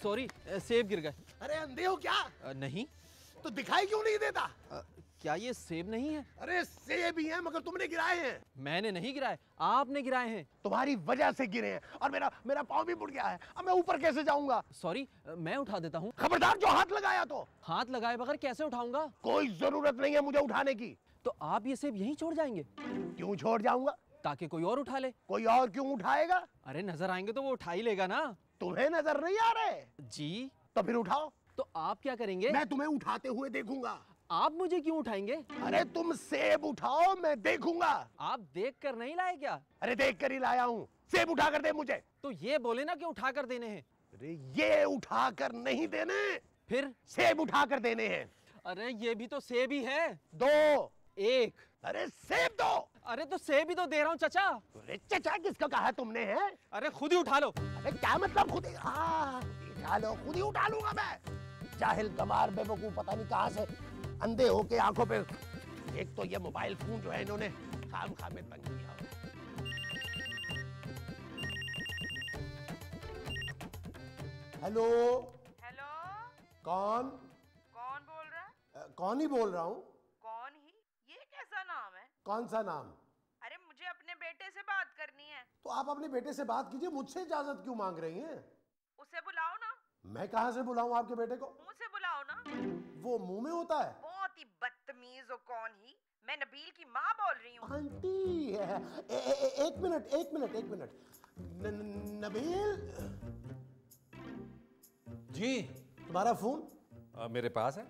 Sorry, सेब गिर गए। अरे अंधे हो क्या? नहीं। तो दिखाई क्यों नहीं देता? क्या ये सेब नहीं है? अरे सेब ही है, मगर तुमने गिराए हैं। मैंने नहीं गिराए, आपने गिराए हैं। तुम्हारी वजह से गिरे हैं और मेरा मेरा पाँव भी मुड़ गया है। अब मैं ऊपर कैसे जाऊंगा? सॉरी, मैं उठा देता हूँ। खबरदार, जो हाथ लगाया तो। हाथ लगाए बगैर कैसे उठाऊंगा? कोई जरूरत नहीं है मुझे उठाने की। तो आप ये सेब यहीं छोड़ जाएंगे? क्यों छोड़ जाऊंगा? ताकि कोई और उठा ले। कोई और क्यों उठाएगा? अरे नजर आएंगे तो वो उठा ही लेगा ना। तुम्हें नजर नहीं आ रहे? जी। तो फिर उठाओ। तो आप क्या करेंगे? मैं तुम्हें उठाते हुए देखूंगा। आप मुझे क्यों उठाएंगे? अरे तुम सेब उठाओ, मैं देखूंगा। आप देख कर नहीं लाए क्या? अरे देख कर ही लाया हूँ। सेब उठा कर दे मुझे। तो ये बोले ना कि उठा कर देने हैं। अरे ये उठा कर नहीं देने, फिर सेब उठा कर देने हैं। अरे ये भी तो सेब ही है। दो। एक। अरे सेब दो। अरे तो सेब ही तो दे रहा हूँ चाचा। अरे चाचा किसका कहा तुमने? है अरे खुद ही उठा लो। अरे क्या मतलब खुद ही? हाँ, उठा लो, खुद ही उठा लूंगा मैं। जाहिल गमार बेवकूफ, पता नहीं कहां से अंधे होके आंखों पे। एक तो ये मोबाइल फोन जो है इन्होंने खाम खामे तंग किया। हेलो। हेलो। कौन? कौन बोल रहा है? कौन ही बोल रहा हूँ। कौन ही? ये कैसा नाम है? कौन सा नाम? अरे मुझे अपने बेटे से बात करनी है। तो आप अपने बेटे से बात कीजिए, मुझसे इजाजत क्यों मांग रही हैं? उसे बुलाओ ना। मैं कहां से बुलाऊं आपके बेटे को? मुंह से बुलाओ ना। वो मुंह में होता है। बहुत ही बदतमीज हो। कौन ही? मैं नबील की माँ बोल रही हूँ। आंटी एक मिनट एक मिनट एक मिनट। नबील जी। तुम्हारा फोन? मेरे पास है।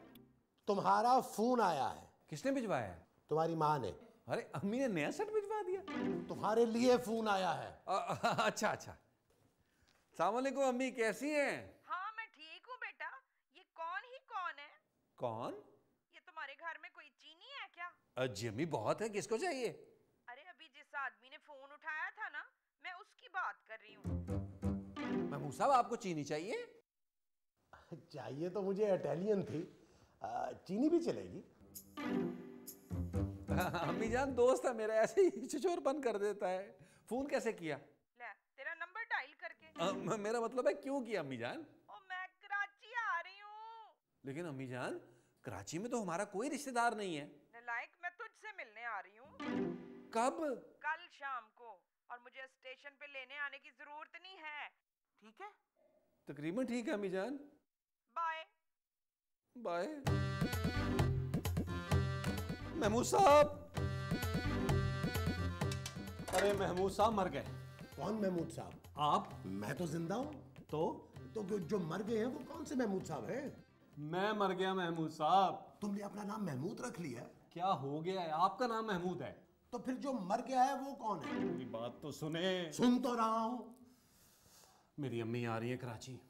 तुम्हारा फोन आया है। किसने भिजवाया है? तुम्हारी माँ ने। अरे अम्मी ने नया सेट भिजवा दिया। तुम्हारे लिए फोन आया है। अच्छा अच्छा। अस्सलाम वालेकुम अम्मी, कैसी हैं? हाँ मैं ठीक हूँ बेटा। ये कौन है? कौन? ये तुम्हारे घर में कोई चीनी है क्या? जी अम्मी बहुत है, किसको चाहिए? अरे अभी जिस आदमी ने फोन उठाया था ना, मैं उसकी बात कर रही हूँ। महमूद साहब आपको चीनी चाहिए? चाहिए तो मुझे इटालियन थी। चीनी भी चलेगी। अम्मी जान दोस्त है मेरा, ऐसे ही छिछोर बंद कर देता है। फोन कैसे किया? ले तेरा नंबर डायल करके। मेरा मतलब है क्यों किया अम्मी जान? ओ मैं कराची आ रही हूँ। लेकिन अम्मी जान कराची में तो हमारा कोई रिश्तेदार नहीं है। नालायक, मैं तुझसे मिलने आ रही हूँ। कब? कल शाम को। और मुझे स्टेशन पे लेने आने की जरूरत नहीं है, ठीक है? तकरीबन ठीक है अम्मी जान। बाय। बाय। महमूद साहब। अरे महमूद साहब मर गए। कौन महमूद साहब? आप? मैं तो जिंदा हूँ। तो जो मर गए हैं वो कौन से महमूद साहब हैं? मैं मर गया महमूद साहब। तुमने अपना नाम महमूद रख लिया? क्या हो गया है? आपका नाम महमूद है। तो फिर जो मर गया है वो कौन है? मेरी बात तो सुने। सुन तो रहा हूँ। मेरी अम्मी आ रही है कराची।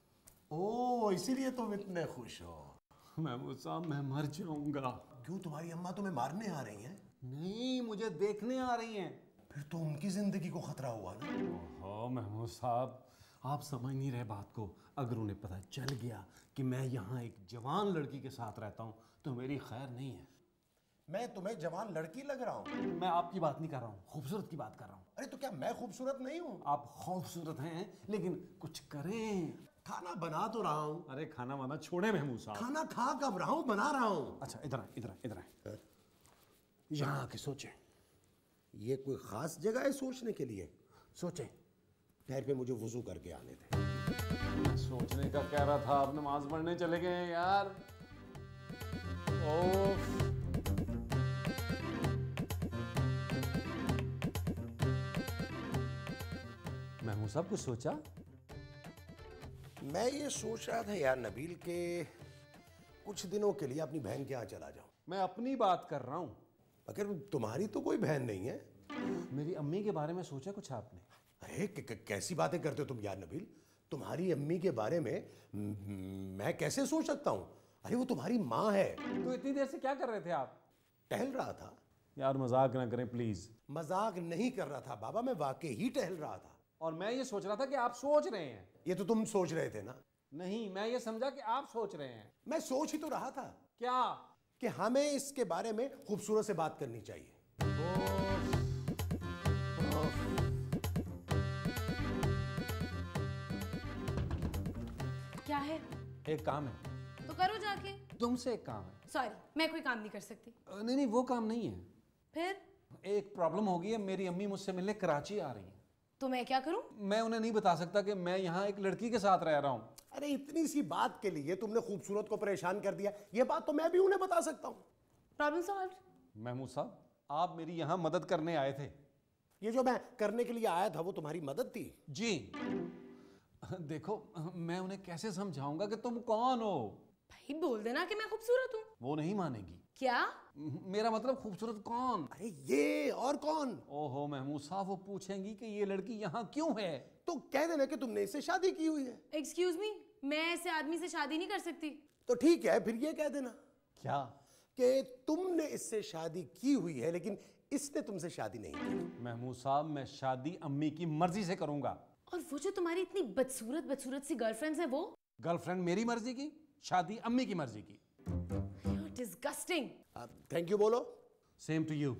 ओ, इसीलिए तुम इतने खुश हो। महमूद साहब मैं मर जाऊंगा। क्यों, तुम्हारी अम्मा तुम्हें मारने आ रही हैं? नहीं, मुझे देखने आ रही हैं। फिर तो उनकी जिंदगी को खतरा हुआ ना। ओहो महमूद साहब, आप समझ नहीं रहे बात को। अगर उन्हें पता चल गया कि मैं यहाँ एक जवान लड़की के साथ रहता हूँ तो मेरी खैर नहीं है। मैं तुम्हें जवान लड़की लग रहा हूँ? मैं आपकी बात नहीं कर रहा हूँ, खूबसूरत की बात कर रहा हूँ। अरे तो क्या मैं खूबसूरत नहीं हूँ? आप खूबसूरत हैं, लेकिन कुछ करें। खाना बना तो रहा हूँ। अरे खाना वाना छोड़े महमूद साहब। खाना खा कब रहा हूँ, बना रहा हूँ। अच्छा इधर यहाँ आके सोचें। ये कोई खास जगह है सोचने के लिए? सोचें। ठहर पे मुझे वुजू करके आने थे। मैं सोचने का कह रहा था, आप नमाज पढ़ने चले गए हैं यार। ओफ। महमूद साहब कुछ सोचा? मैं ये सोच रहा था यार नबील के कुछ दिनों के लिए अपनी बहन के यहाँ चला जाऊं। मैं अपनी बात कर रहा हूं। अगर तुम्हारी तो कोई बहन नहीं है। मेरी अम्मी के बारे में सोचा कुछ आपने? अरे कैसी बातें करते हो तुम यार नबील। तुम्हारी अम्मी के बारे में मैं कैसे सोच सकता हूं? अरे वो तुम्हारी माँ है। तो इतनी देर से क्या कर रहे थे आप? टहल रहा था। यार मजाक ना करें प्लीज। मजाक नहीं कर रहा था बाबा, मैं वाकई ही टहल रहा था। और मैं ये सोच रहा था कि आप सोच रहे हैं। ये तो तुम सोच रहे थे ना? नहीं, मैं ये समझा कि आप सोच रहे हैं। मैं सोच ही तो रहा था। क्या? कि हमें इसके बारे में खूबसूरत से बात करनी चाहिए। क्या क्या है? एक काम है। तो करो जाके। तुमसे एक काम है। सॉरी, मैं कोई काम नहीं कर सकती। नहीं नहीं, वो काम नहीं है। फिर? एक प्रॉब्लम हो गई है, मेरी अम्मी मुझसे मिलने कराची आ रही है। तो मैं क्या करूं? मैं उन्हें नहीं बता सकता कि मैं यहाँ एक लड़की के साथ रह रहा हूँ। अरे इतनी सी बात के लिए तुमने खूबसूरत को परेशान कर दिया, ये बात तो मैं भी उन्हें बता सकता हूँ। Problem solve. महमूद साहब, आप मेरी यहाँ मदद करने आए थे। ये जो मैं करने के लिए आया था वो तुम्हारी मदद थी? जी। देखो, मैं उन्हें कैसे समझाऊंगा कि तुम कौन हो? भाई बोल देना कि मैं खूबसूरत हूँ। वो नहीं मानेगी। क्या? मेरा मतलब खूबसूरत कौन? अरे ये और कौन? ओहो महमूद साहब, वो पूछेंगी कि ये लड़की यहाँ क्यों है। तो कह देना कि तुमने इससे शादी की हुई है। एक्सक्यूज मी, मैं ऐसे आदमी से शादी नहीं कर सकती। तो ठीक है, फिर ये कह देना क्या? कि तुमने इससे शादी की हुई है लेकिन इसने तुमसे शादी नहीं की। महमूद साहब, मैं शादी अम्मी की मर्जी से करूंगा। और वो जो तुम्हारी इतनी बदसूरत सी गर्लफ्रेंड्स है वो? गर्लफ्रेंड मेरी मर्जी की, शादी अम्मी की मर्जी की। You're disgusting. थैंक यू बोलो। Same to you.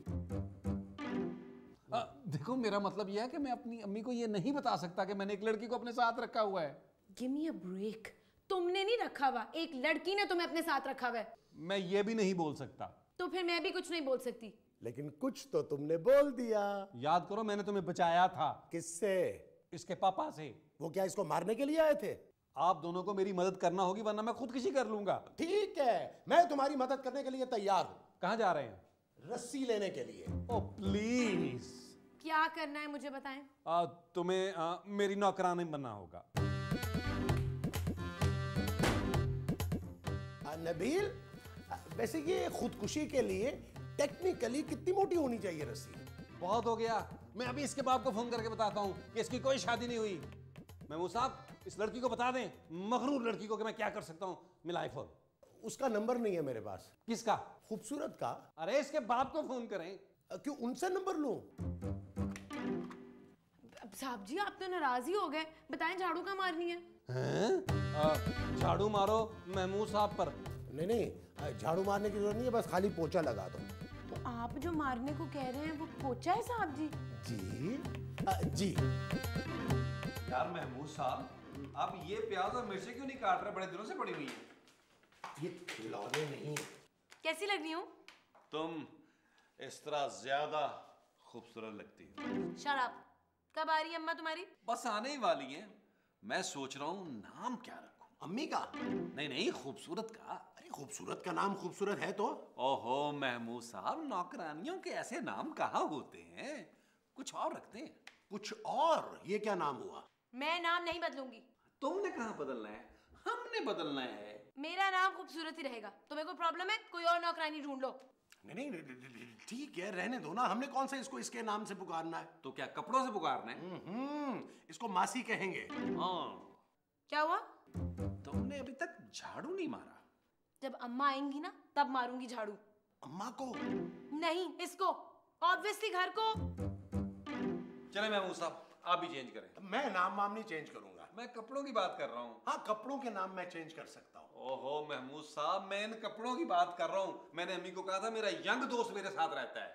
देखो, मेरा मतलब यह है कि मैं अपनी अम्मी को ये नहीं बता सकता कि मैंने एक लड़की को अपने साथ रखा हुआ है। Give me a break. तुमने नहीं रखा हुआ, एक लड़की ने तुम्हें अपने साथ रखा हुआ है। मैं ये भी नहीं बोल सकता। तो फिर मैं भी कुछ नहीं बोल सकती। लेकिन कुछ तो तुमने बोल दिया। याद करो, मैंने तुम्हें बचाया था। किससे? इसके पापा से। वो क्या इसको मारने के लिए आए थे? आप दोनों को मेरी मदद करना होगी, वरना मैं खुदकुशी कर लूंगा। ठीक है, मैं तुम्हारी मदद करने के लिए तैयार हूँ। कहाँ जा रहे हैं? रस्सी लेने के लिए। ओ प्लीज। क्या करना है मुझे बताएं। तुम्हें मेरी नौकरानी बनना होगा। नबील, वैसे ये खुदकुशी के लिए टेक्निकली कितनी मोटी होनी चाहिए रस्सी? बहुत हो गया। मैं अभी इसके बाप को फोन करके बताता हूँ कि इसकी कोई शादी नहीं हुई। महमूद साहब, इस लड़की को बता दें, मगरूर लड़की को, कि मैं क्या कर सकता हूँ। मिलाए फोन। उसका नंबर नहीं है मेरे पास। किसका? खूबसूरत का। अरे इसके बाप को फोन करें। क्यों, उनसे नंबर लूं? अब साहब जी, आप तो नाराज ही हो गए। बताएं झाड़ू कहाँ मारनी है? झाड़ू मारो महमूद साहब पर। नहीं, झाड़ू मारने की जरूरत नहीं है, बस खाली पोछा लगा दो। तो आप जो मारने को कह रहे हैं वो पोछा है साहब जी? जी। यार महमूद साहब, आप ये प्याज और मिर्ची क्यों नहीं काट रहे? बड़े दिनों से पड़ी हुई है। ये खिलौने नहीं। कैसी लग रही हूँ? तुम इस तरह ज्यादा खूबसूरत लगती हो। शराब। कब आ रही है अम्मा तुम्हारी? बस आने ही वाली है। मैं सोच रहा हूँ नाम क्या रखूं। अम्मी का? नहीं, खूबसूरत का। अरे खूबसूरत का नाम खूबसूरत है तो। ओहो महमूद साहब, नौकरानियों के ऐसे नाम कहाँ होते हैं? कुछ और रखते हैं। कुछ और? ये क्या नाम हुआ? मैं नाम नहीं बदलूंगी। तुमने कहाँ बदलना है? हमने बदलना है। मेरा नाम खूबसूरत ही रहेगा। तुम्हें कोई प्रॉब्लम है? कोई और नौकरानी ढूंढ लो। नहीं, ठीक है, रहने दो ना। हमने कौन सा इसको इसके नाम से पुकारना है? तो क्या कपड़ों से पुकारना है? इसको मासी कहेंगे। हाँ। क्या हुआ? तुमने अभी तक झाड़ू नहीं मारा। जब अम्मा आएंगी ना तब मारूंगी झाड़ू। अम्मा को? नहीं, इसको। ऑब्वियसली घर को। चले महमूद साहब, आप भी चेंज करें। मैं नाम वाम नहीं चेंज करूंगा। मैं कपड़ों की बात कर रहा हूँ। हाँ, कपड़ों के नाम मैं चेंज कर सकता हूँ। ओहो महमूद साहब, मैं इन कपड़ों की बात कर रहा हूँ। मैंने अम्मी को कहा था मेरा यंग दोस्त मेरे साथ रहता है।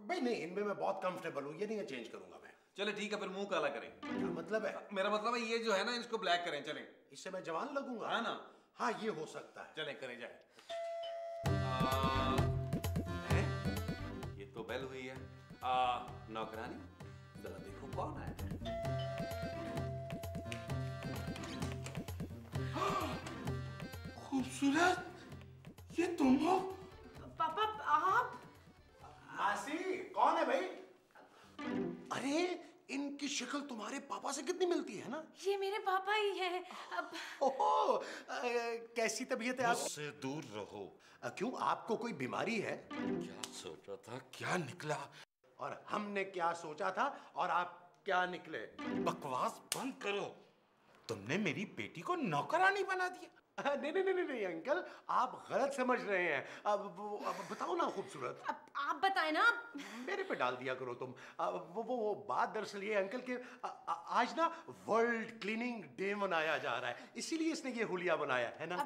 भाई नहीं, इनमें मैं बहुत कंफर्टेबल हूँ, ये नहीं चेंज करूंगा मैं। चले ठीक है, फिर मुंह काला करें। क्या मतलब है? मेरा मतलब है ये जो है ना, इसको ब्लैक करें। चलें। इससे मैं जवान लगूंगा? है ना? हाँ, ये हो सकता है। चलें, करें जाए। ये तो बेल हुई है। नौकरानी, जरा देखो कौन आया है। खूबसूरत, ये तुम हो? पापा आप? मासी, कौन है भाई? अरे इनकी शक्ल तुम्हारे पापा से कितनी मिलती है ना? ये मेरे पापा ही है। अब ओहो, कैसी तबीयत है आप? मुझसे दूर रहो। क्यों, आपको कोई बीमारी है? क्या सोचा था, क्या निकला? और हमने क्या सोचा था और आप क्या निकले? बकवास बंद करो। तुमने मेरी बेटी को नौकरानी बना दिया। नहीं अंकल, आप गलत समझ रहे हैं। अब बताओ ना खूबसूरत। अब आप बताएं ना। मेरे पे डाल दिया करो तुम। वो बात दरअसल ये अंकल के आज ना वर्ल्ड क्लीनिंग डे मनाया जा रहा है, इसीलिए इसने ये हुलिया बनाया है ना।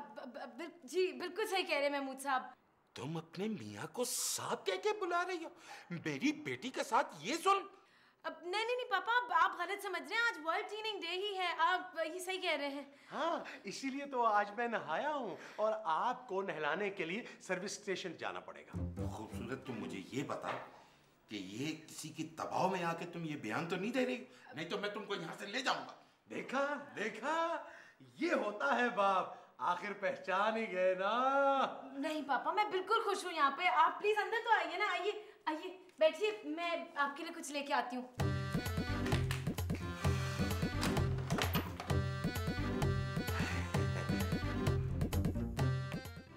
जी बिल्कुल सही कह रहे हैं महमूद साहब। तुम अपने मियाँ को सांप कह के बुला रही हो? मेरी बेटी के साथ ये जुल्म? अब नहीं पापा, आप गलत समझ रहे हैं। आज वर्ल्ड क्लीनिंग डे ही है, आप ये सही कह रहे हैं। हाँ, इसीलिए तो आज मैं नहाया हूँ और आपको नहलाने के लिए सर्विस स्टेशन जाना पड़ेगा। खूबसूरत, तुम मुझे ये बता कि ये किसी की दबाव में आके तुम ये बयान तो नहीं दे रही? नहीं तो मैं तुमको यहाँ से ले जाऊंगा। देखा देखा, ये होता है बाप, आखिर पहचान ही गए ना। नहीं पापा, मैं बिल्कुल खुश हूँ यहाँ पे। आप प्लीज अंदर तो आइए ना, आइए आइए बैठिए, मैं आपके लिए कुछ लेके आती हूँ।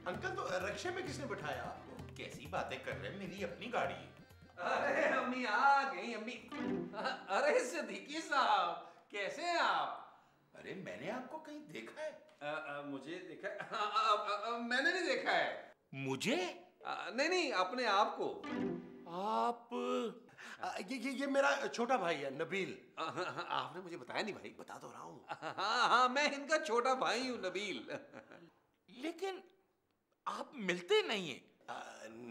अंकल, तो रिक्शे में किसने बिठाया आपको? कैसी बातें कर रहे हैं, मेरी अपनी गाड़ी है। अरे अम्मी आ गई अम्मी। अरे सिद्दीकी साहब, कैसे हैं आप? अरे मैंने आपको कहीं देखा है? मुझे देखा मैंने नहीं देखा है। मुझे? नहीं, अपने आप को। आप ये मेरा छोटा भाई है, नबील। आपने मुझे बताया नहीं भाई। बता तो रहा हूँ। हाँ, मैं इनका छोटा भाई हूँ, नबील। लेकिन आप मिलते नहीं हैं।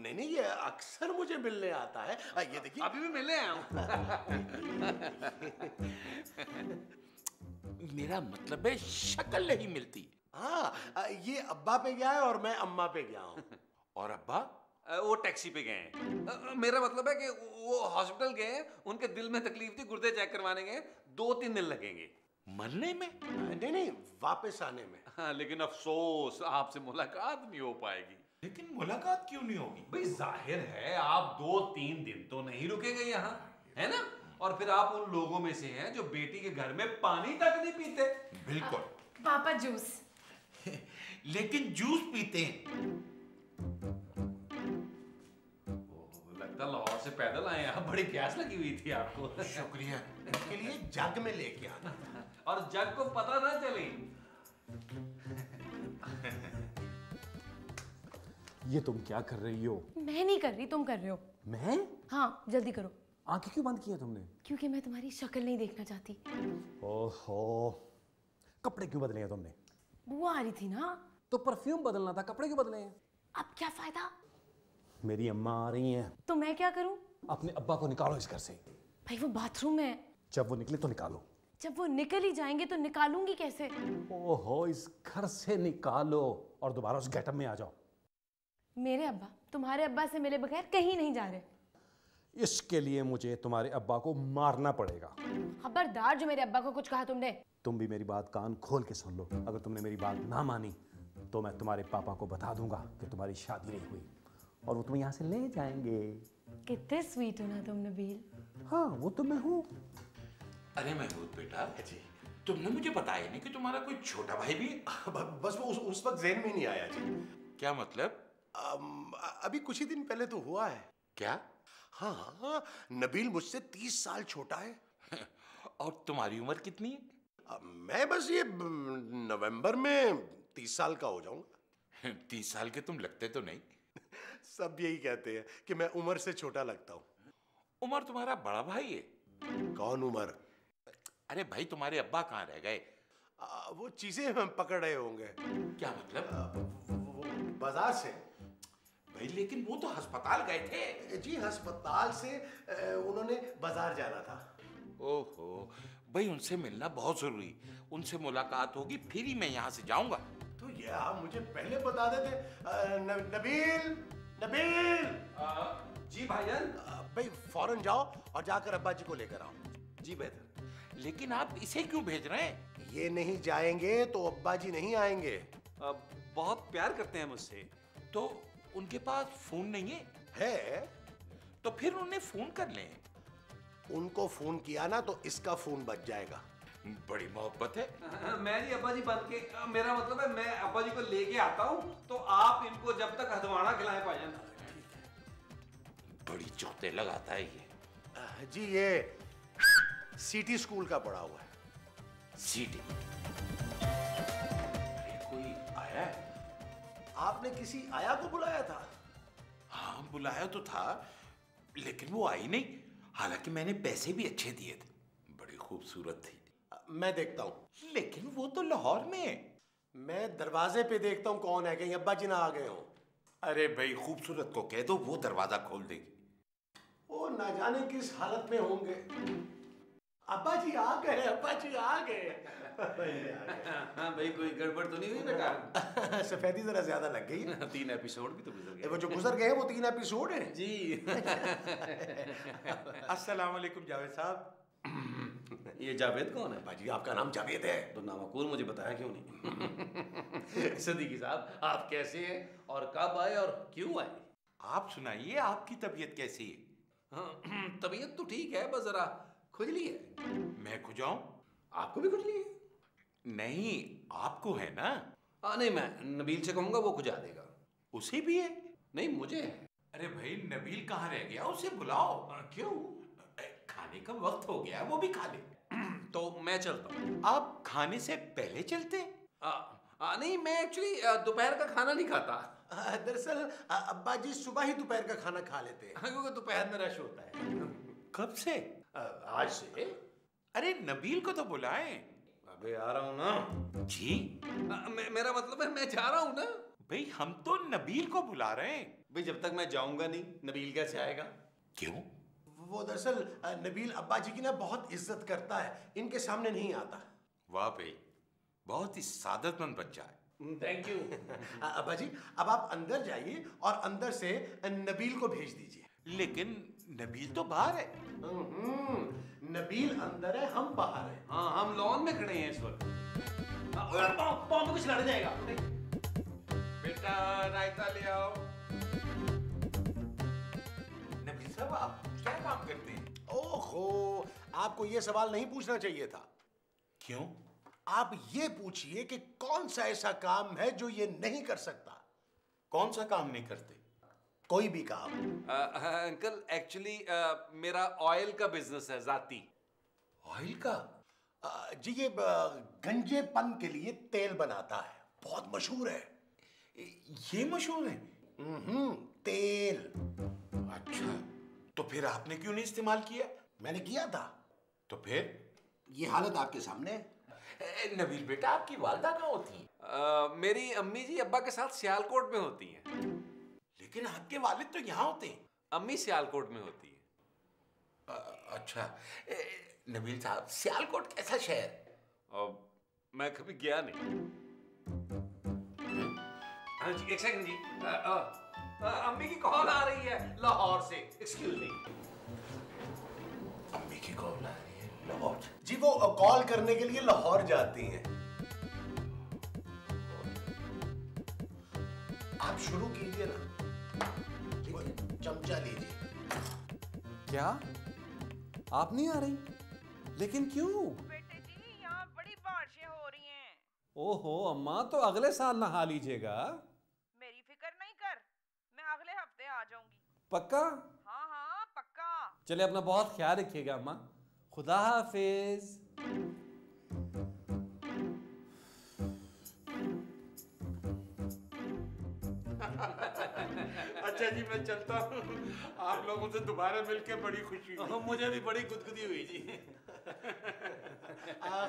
नहीं, ये अक्सर मुझे मिलने आता है। ये देखिए, अभी भी मिले हैं हम। मेरा मतलब है शक्ल नहीं मिलती। हाँ, ये अब्बा पे गया है और मैं अम्मा पे गया हूँ। और अब्बा? वो टैक्सी पे गए हैं। मेरा मतलब है कि वो हॉस्पिटल गए हैं, उनके दिल में तकलीफ थी, गुर्दे चेक करवाने गए, 2-3 दिन लगेंगे। मरने में? नहीं, वापस आने में। हाँ, लेकिन अफसोस आपसे मुलाकात नहीं हो पाएगी। लेकिन मुलाकात क्यों नहीं होगी? भाई जाहिर है आप 2-3 दिन तो नहीं रुकेंगे यहाँ, है ना? और फिर आप उन लोगों में से हैं जो बेटी के घर में पानी तक नहीं पीते। बिल्कुल। पापा जूस। लेकिन जूस पीते हैं। लगता लाहौर से पैदल आए हैं, बड़ी प्यास लगी हुई थी आपको। शुक्रिया। इसके लिए जग में लेके आना। और जग को पता ना चले। ये तुम क्या कर रही हो? मैं नहीं कर रही, तुम कर रहे हो। मैं? हाँ, जल्दी करो। आंखें क्यों बंद की है तुमने? क्योंकि मैं तुम्हारी शक्ल नहीं देखना चाहती। ओहो, कपड़े क्यों बदले हैं तुमने? बुआ आ रही थी ना। तो परफ्यूम बदलना था, कपड़े क्यों बदले हैं? अब क्या फायदा? मेरी अम्मा आ रही हैं। तो मैं क्या करूं? अपने अब्बा को निकालो इस घर से। भाई वो बाथरूम में है। जब वो निकले तो निकालो। जब वो निकल ही जाएंगे तो निकालूंगी कैसे? ओहो, इस घर से निकालो और दोबारा उस गेटअप में आ जाओ। मेरे अब्बा तुम्हारे अब्बा से मिले बगैर कहीं नहीं जा रहे। इसके लिए मुझे तुम्हारे अब्बा को मारना पड़ेगा। खबरदार, जो मेरे अब्बा को कुछ कहा तुमने। तुम भी मेरी बात कान खोल के सुन लो। अगर तुमने मेरी बात ना मानी तो मैं तुम्हारे पापा को बता दूंगा कि तुम्हारी शादी नहीं हुई और वो तुम्हें यहाँ से ले जाएंगे। कितने स्वीट हो ना तुम, नबील। हाँ, वो तो मैं हूँ। अरे महमूद बेटा जी, तुमने मुझे बताया नहीं कि तुम्हारा कोई छोटा भाई भी? बस वो उस वक्त ज़हन में नहीं आया जी। क्या मतलब? अभी कुछ ही दिन पहले तो हुआ है। क्या? हाँ, नबील मुझसे 30 साल छोटा है। और तुम्हारी उम्र कितनी है? मैं बस ये नवंबर में 30 साल का हो जाऊंगा। 30 साल के तुम लगते तो नहीं। सब यही कहते हैं कि मैं उम्र से छोटा लगता हूँ। उमर तुम्हारा बड़ा भाई है। कौन उमर? अरे भाई, तुम्हारे अब्बा कहाँ रह गए? वो चीजें हम पकड़ रहे होंगे। क्या मतलब? बाजार से। भाई लेकिन वो तो अस्पताल गए थे। जी, अस्पताल से उन्होंने बाजार जाना था। ओहो भाई, उनसे मिलना बहुत जरूरी। उनसे मुलाकात होगी फिर ही मैं यहाँ से जाऊंगा। तो ये आप मुझे पहले बता देते। नबील, नबील। जी भाईजान। भाई फौरन जाओ और जाकर अब्बा जी को लेकर आओ। जी बेहतर। लेकिन आप इसे क्यों भेज रहे हैं? ये नहीं जाएंगे तो अब्बा जी नहीं आएंगे। बहुत प्यार करते हैं मुझसे। तो उनके पास फोन नहीं है? है तो फिर उन्हें फोन कर लें। उनको फोन किया ना तो इसका फोन बच जाएगा। बड़ी मोहब्बत है। मैं नहीं अब्बा जी बन के, मेरा मतलब है मैं अब्बा जी को लेके आता हूँ तो आप इनको जब तक हथवाड़ा खिलाएं भाईजान। बड़ी चौथे लगाता है ये। जी, ये सिटी स्कूल का पढ़ा हुआ है। सीटी? कोई आया है? आपने किसी आया को बुलाया था? हाँ, बुलाया तो था लेकिन वो आई नहीं। हालांकि मैंने पैसे भी अच्छे दिए थे। बड़ी खूबसूरत थी। मैं देखता हूँ। लेकिन वो तो लाहौर में है। मैं दरवाजे पे देखता हूँ कौन है, कहीं अब्बा जी ना आ गए हो। अरे भाई, खूबसूरत को कह दो, वो दरवाजा खोल देगी। ओ ना जाने किस हालत में होंगे। अब्बा जी आ गए, अब्बा जी आ गए। हाँ भाई, कोई गड़बड़ तो नहीं हुई बेटा? सफेदी जरा ज्यादा लग गई। 3 एपिसोड भी तो गुजर गए। वो जो गुजर गए वो 3 एपिसोड हैं जी। अस्सलाम वालेकुम जावेद साहब। ये जावेद कौन है? बाजी आपका नाम जावेद है। तो नामकूल मुझे बताया क्यों नहीं? सदीकी साहब, आप कैसे हैं और कब आए और क्यों आए? आप सुनाइए, आपकी तबीयत कैसी है? हाँ, तबीयत तो ठीक है, बस जरा खुजली है। मैं खुजाऊं? आपको भी खुजली है? नहीं, आपको है ना? नहीं, मैं नबील से कहूंगा, वो खुजा देगा। उसे भी है? नहीं, मुझे है। अरे भाई, नबील कहाँ रह गया? उसे बुलाओ। क्यों? खाने का वक्त हो गया, वो भी खा ले। तो मैं चलता हूँ। आप खाने से पहले चलते? नहीं, मैं एक्चुअली दोपहर का खाना नहीं खाता। दरअसल अब्बा जी सुबह ही दोपहर का खाना खा लेते हैं। क्योंकि दोपहर में रश होता है। कब से? आज से। अरे नबील को तो बुलाएं। अबे आ रहा हूँ ना। जी? मेरा मतलब है मैं जा रहा हूँ ना। भाई हम तो नबील को बुला रहे हैं। भाई जब तक मैं जाऊंगा नहीं, नबील कैसे आएगा? क्यों? वो दरअसल नबील अब्बा जी की ना बहुत इज्जत करता है, इनके सामने नहीं आता। वाह भाई, बहुत ही सादतमंद बच्चा है। Thank you. अब्बा जी अब आप अंदर जाइए और अंदर से नबील को भेज दीजिए। लेकिन नबील तो बाहर है। नबील अंदर है, हम बाहर हैं। हाँ, हम लॉन में खड़े हैं इस वक्त। पाँव में कुछ लड़ जाएगा। बेटा रायता ले आओ। नबील साहब, आप क्या काम करते हैं? ओहो, आपको ये सवाल नहीं पूछना चाहिए था। क्यों? आप ये पूछिए कि कौन सा ऐसा काम है जो ये नहीं कर सकता। कौन सा काम नहीं करते? कोई भी काम। अंकल एक्चुअली मेरा ऑयल का बिजनेस है, जाती। ऑयल का? जी ये गंजेपन के लिए तेल बनाता है, बहुत मशहूर है। ये मशहूर है? तेल। अच्छा, तो फिर आपने क्यों नहीं इस्तेमाल किया? मैंने किया था। तो फिर? ये हालत आपके सामने है। नबील बेटा, आपकी वालदा कहाँ होती है? मेरी अम्मी जी अब्बा के साथ सियालकोट में होती हैं। लेकिन आपके वालिद तो यहाँ होते हैं। अम्मी सियालकोट में होती है। अच्छा, नबील साहब, सियालकोट कैसा शहर? मैं कभी गया नहीं। हाँ जी, एक सेकंड जी। अम्मी की कॉल आ रही है लाहौर से। Excuse me. अम्मी की कॉल आ रही है लाहौर? जी वो कॉल करने के लिए लाहौर जाती हैं। आप शुरू कीजिए ना। चमचा लीजिए। क्या? आप नहीं आ रही? लेकिन क्यों? बेटे जी, यहाँ बड़ी बारिशें हो रही हैं। ओहो अम्मा, तो अगले साल नहा लीजिएगा। मेरी फिक्र नहीं कर, मैं अगले हफ्ते आ जाऊंगी। पक्का? हाँ हाँ पक्का। चले, अपना बहुत ख्याल रखिएगा अम्मा। खुदा हाफिज। अच्छा जी, मैं चलता हूँ। आप लोगों से दोबारा मिलकर बड़ी खुशी हुई। मुझे भी बड़ी गुदगुदी हुई जी।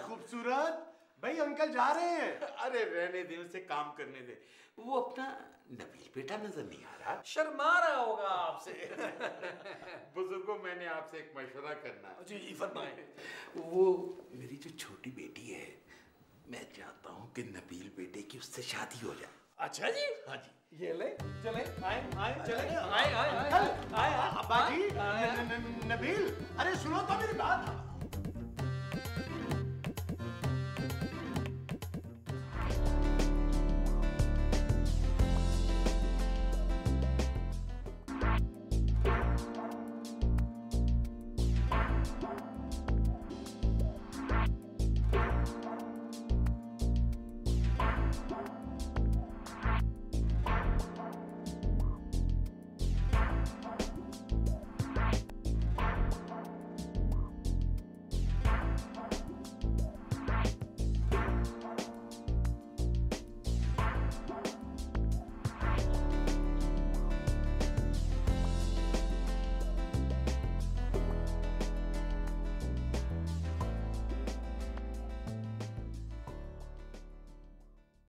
खूबसूरत भाई, अंकल जा रहे हैं। अरे रहने दे, उसे काम करने दे। वो अपना नबील बेटा नजर नहीं आ रहा? शर्मा रहा होगा आपसे। बुजुर्गों, मैंने आपसे एक मशवरा करना है। जी फरमाएं। वो मेरी जो छोटी बेटी है, मैं चाहता हूँ कि नबील बेटे की उससे शादी हो जाए। अच्छा जी। हाँ जी। ये ले, चले, आए, चले, आए। अब्बा जी, नबील, अरे सुनो तो मेरी बात।